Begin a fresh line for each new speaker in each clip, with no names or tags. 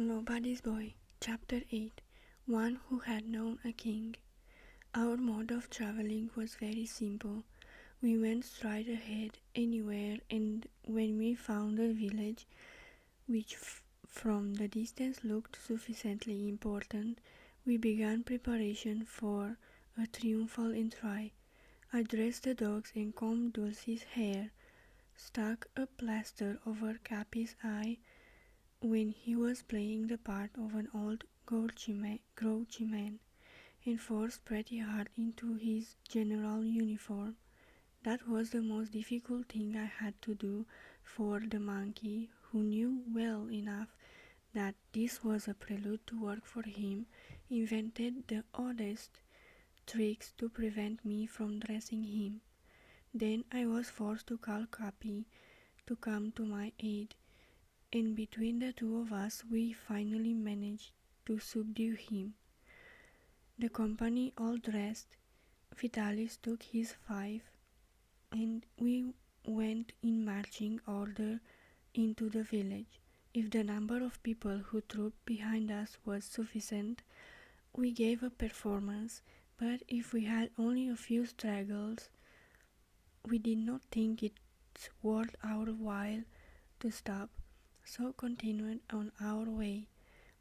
Nobody's Boy, Chapter 8. One who had known a king. Our mode of traveling was very simple. We went straight ahead anywhere, and when we found a village which from the distance looked sufficiently important, we began preparation for a triumphal entry. I dressed the dogs and combed Dulcie's hair, stuck a plaster over Cappy's eye when he was playing the part of an old grouchy man, and forced Pretty Heart into his general uniform. That was the most difficult thing I had to do, for the monkey, who knew well enough that this was a prelude to work for him, invented the oddest tricks to prevent me from dressing him. Then I was forced to call Cappy to come to my aid, and between the two of us we finally managed to subdue him. The company all dressed, Vitalis took his fife, and we went in marching order into the village. If the number of people who trooped behind us was sufficient, we gave a performance, but if we had only a few stragglers, we did not think it worth our while to stop, so continued on our way.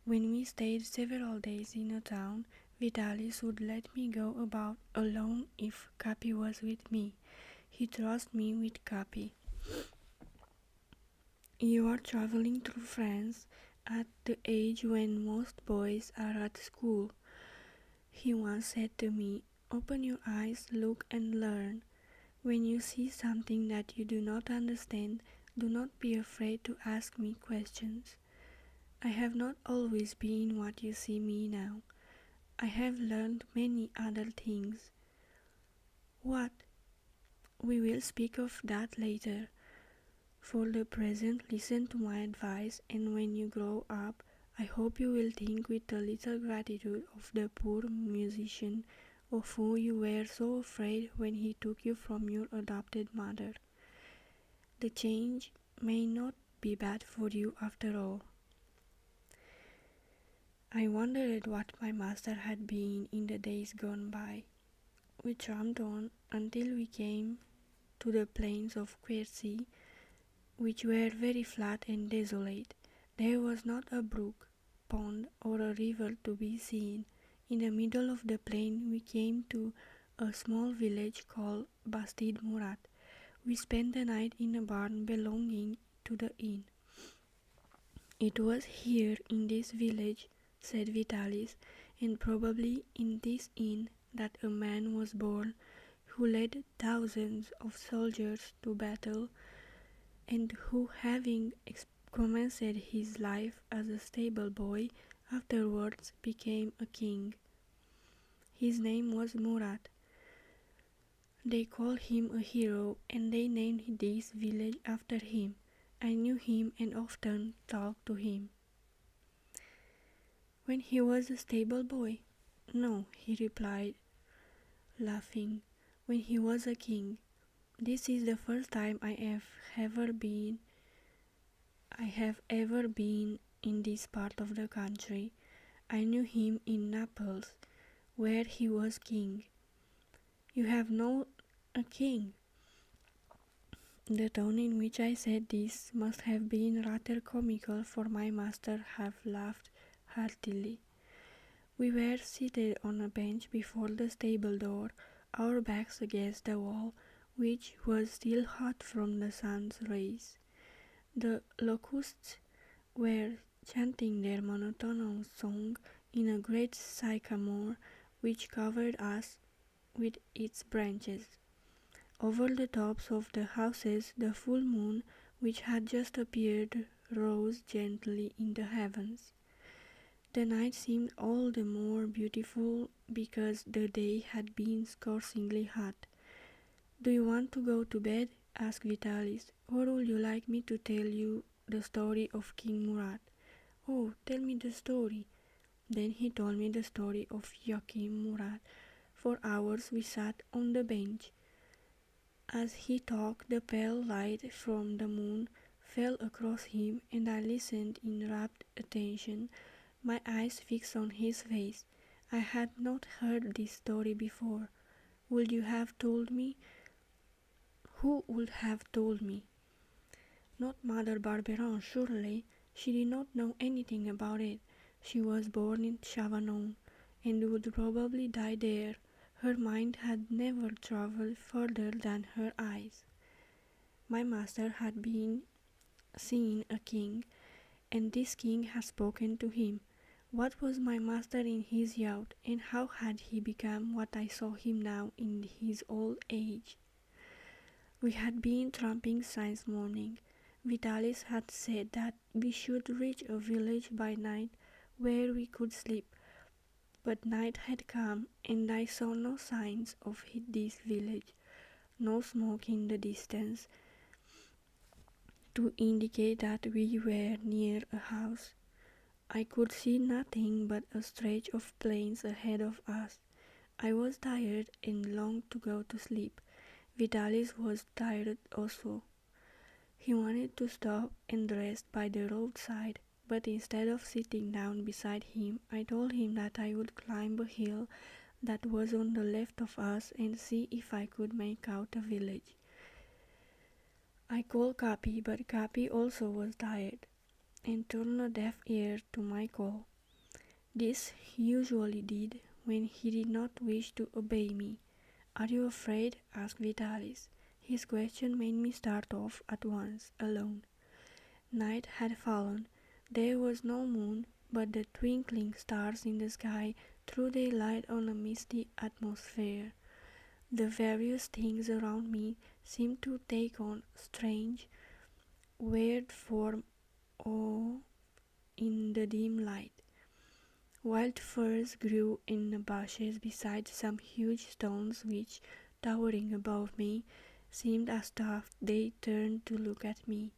When we stayed several days in a town, Vitalis would let me go about alone if Cappy was with me. He trusted me with Cappy. You are traveling through France at the age when most boys are at school, he once said to me. Open your eyes, look and learn. When you see something that you do not understand, do not be afraid to ask me questions. I have not always been what you see me now. I have learned many other things. What? We will speak of that later. For the present, listen to my advice, and when you grow up, I hope you will think with a little gratitude of the poor musician of whom you were so afraid when he took you from your adopted mother. The change may not be bad for you after all. I wondered what my master had been in the days gone by. We tramped on until we came to the plains of Quercy, which were very flat and desolate. There was not a brook, pond, or a river to be seen. In the middle of the plain we came to a small village called Bastide Murat. We spent the night in a barn belonging to the inn. It was here in this village, said Vitalis, and probably in this inn that a man was born who led thousands of soldiers to battle, and who, having commenced his life as a stable boy, afterwards became a king. His name was Murat. They called him a hero, and they named this village after him. I knew him and often talked to him. When he was a stable boy? No, he replied, laughing. When he was a king. This is the first time I have ever been in this part of the country. I knew him in Naples, where he was king. You have known a king? The tone in which I said this must have been rather comical, for my master have laughed heartily. We were seated on a bench before the stable door, our backs against the wall, which was still hot from the sun's rays. The locusts were chanting their monotonous song in a great sycamore which covered us with its branches. Over the tops of the houses the full moon, which had just appeared, rose gently in the heavens. The night seemed all the more beautiful because the day had been scorchingly hot. Do you want to go to bed? Asked Vitalis, or would you like me to tell you the story of King Murat? Oh, tell me the story. Then he told me the story of Joachim Murat. For hours we sat on the bench. As he talked, the pale light from the moon fell across him, and I listened in rapt attention, my eyes fixed on his face. I had not heard this story before. Would you have told me? Who would have told me? Not Mother Barberin, surely. She did not know anything about it. She was born in Chavanon, and would probably die there. Her mind had never travelled further than her eyes. My master had been seen a king, and this king had spoken to him. What was my master in his youth, and how had he become what I saw him now in his old age? We had been tramping since morning. Vitalis had said that we should reach a village by night where we could sleep, but night had come, and I saw no signs of this village, no smoke in the distance to indicate that we were near a house. I could see nothing but a stretch of plains ahead of us. I was tired and longed to go to sleep. Vitalis was tired also. He wanted to stop and rest by the roadside, but instead of sitting down beside him, I told him that I would climb a hill that was on the left of us and see if I could make out a village. I called Capi, but Capi also was tired, and turned a deaf ear to my call. This he usually did when he did not wish to obey me. "Are you afraid?" asked Vitalis. His question made me start off at once, alone. Night had fallen. There was no moon, but the twinkling stars in the sky threw their light on a misty atmosphere. The various things around me seemed to take on strange, weird form in the dim light. Wild firs grew in the bushes beside some huge stones which, towering above me, seemed as though they turned to look at me.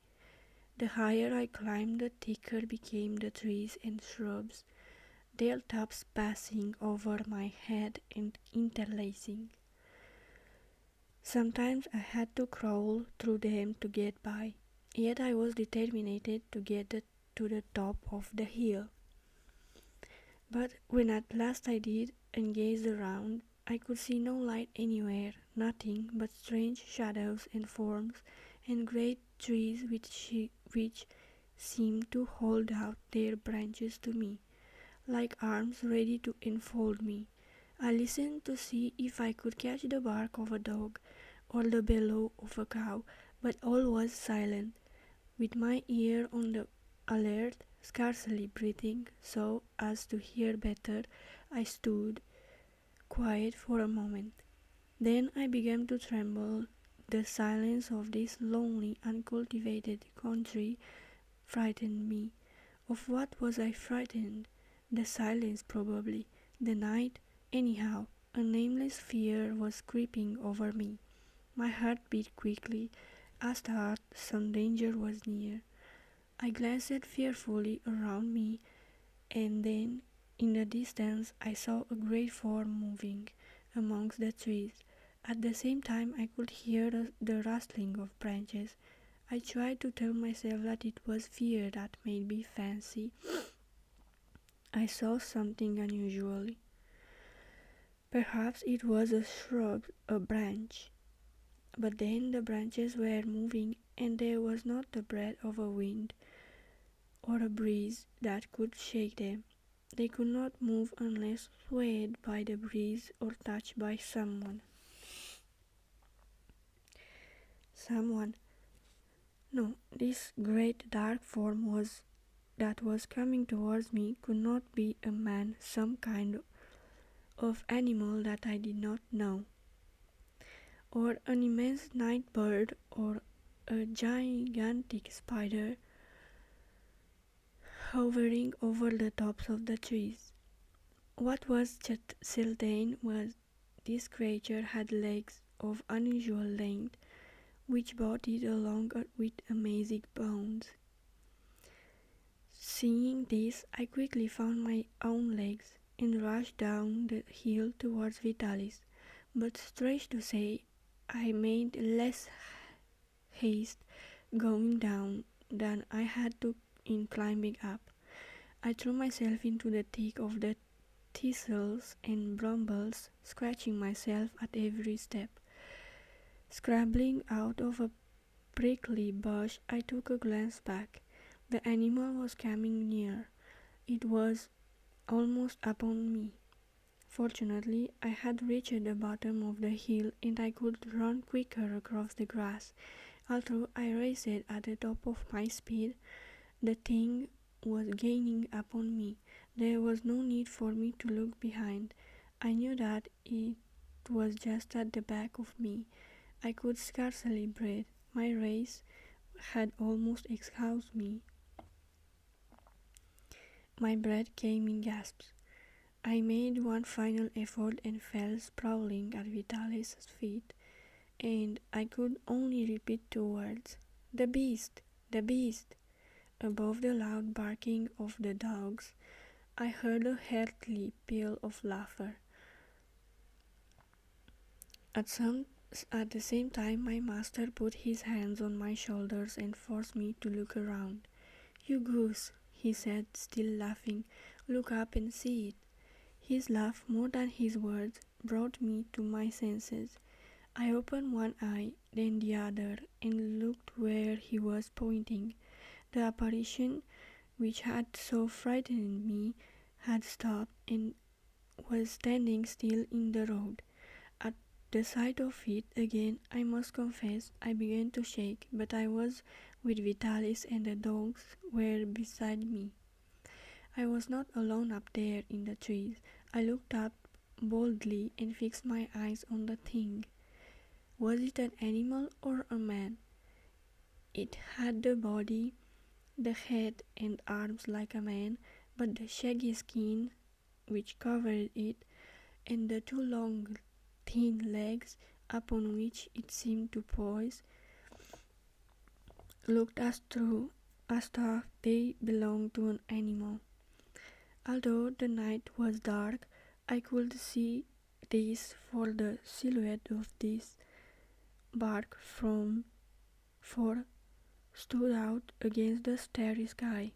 The higher I climbed, the thicker became the trees and shrubs, their tops passing over my head and interlacing. Sometimes I had to crawl through them to get by, yet I was determined to get to the top of the hill. But when at last I did and gazed around, I could see no light anywhere, nothing but strange shadows and forms, and great trees which seemed to hold out their branches to me, like arms ready to enfold me. I listened to see if I could catch the bark of a dog or the bellow of a cow, but all was silent. With my ear on the alert, scarcely breathing so as to hear better, I stood quiet for a moment. Then I began to tremble. The silence of this lonely, uncultivated country frightened me. Of what was I frightened? The silence, probably. The night, anyhow. A nameless fear was creeping over me. My heart beat quickly, as though some danger was near. I glanced fearfully around me, and then, in the distance, I saw a great form moving amongst the trees. At the same time, I could hear the rustling of branches. I tried to tell myself that it was fear that made me fancy I saw something unusual. Perhaps it was a shrub, a branch. But then the branches were moving, and there was not the breath of a wind or a breeze that could shake them. They could not move unless swayed by the breeze or touched by someone. No, this great dark form that was coming towards me could not be a man, some kind of animal that I did not know, or an immense night bird, or a gigantic spider hovering over the tops of the trees. What was certain was this creature had legs of unusual length, which brought it along with amazing bounds. Seeing this, I quickly found my own legs and rushed down the hill towards Vitalis, but strange to say, I made less haste going down than I had to in climbing up. I threw myself into the thick of the thistles and brambles, scratching myself at every step. Scrambling out of a prickly bush, I took a glance back. The animal was coming near. It was almost upon me. Fortunately, I had reached the bottom of the hill and I could run quicker across the grass. Although I raced at the top of my speed, the thing was gaining upon me. There was no need for me to look behind. I knew that it was just at the back of me. I could scarcely breathe. My race had almost exhausted me. My breath came in gasps. I made one final effort and fell sprawling at Vitalis' feet, and I could only repeat two words, "The beast! The beast!" Above the loud barking of the dogs, I heard a hearty peal of laughter. At the same time, my master put his hands on my shoulders and forced me to look around. "You goose," he said, still laughing. "Look up and see it." His laugh, more than his words, brought me to my senses. I opened one eye, then the other, and looked where he was pointing. The apparition, which had so frightened me, had stopped and was standing still in the road. At the sight of it again, I must confess, I began to shake, but I was with Vitalis and the dogs were beside me. I was not alone up there in the trees. I looked up boldly and fixed my eyes on the thing. Was it an animal or a man? It had the body, the head and arms like a man, but the shaggy skin which covered it, and the two long thin legs upon which it seemed to poise, looked as though they belonged to an animal. Although the night was dark, I could see this, for the silhouette of this bark from far stood out against the starry sky.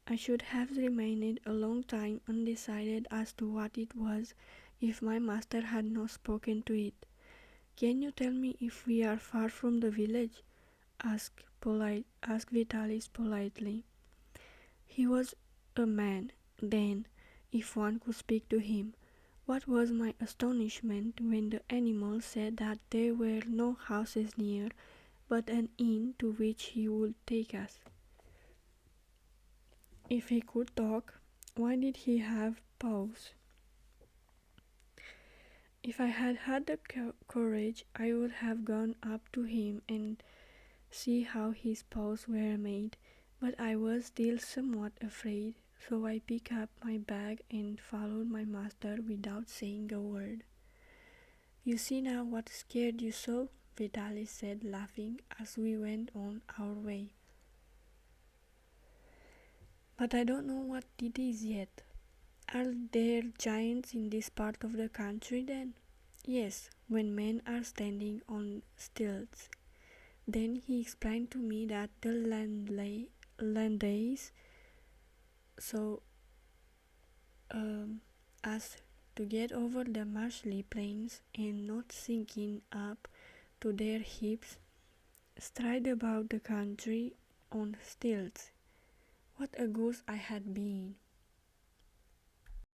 I should have remained a long time undecided as to what it was if my master had not spoken to it. "Can you tell me if we are far from the village?" asked Vitalis politely. He was a man, then, if one could speak to him. What was my astonishment when the animal said that there were no houses near, but an inn to which he would take us. If he could talk, why did he have paws? If I had had the courage, I would have gone up to him and see how his paws were made, but I was still somewhat afraid, so I picked up my bag and followed my master without saying a word. "You see now what scared you so?" Vitalis said, laughing as we went on our way. "But I don't know what it is yet. Are there giants in this part of the country then?" "Yes, when men are standing on stilts." Then he explained to me that the land lays so as to get over the marshy plains and not sinking up to their hips, stride about the country on stilts. What a goose I had been!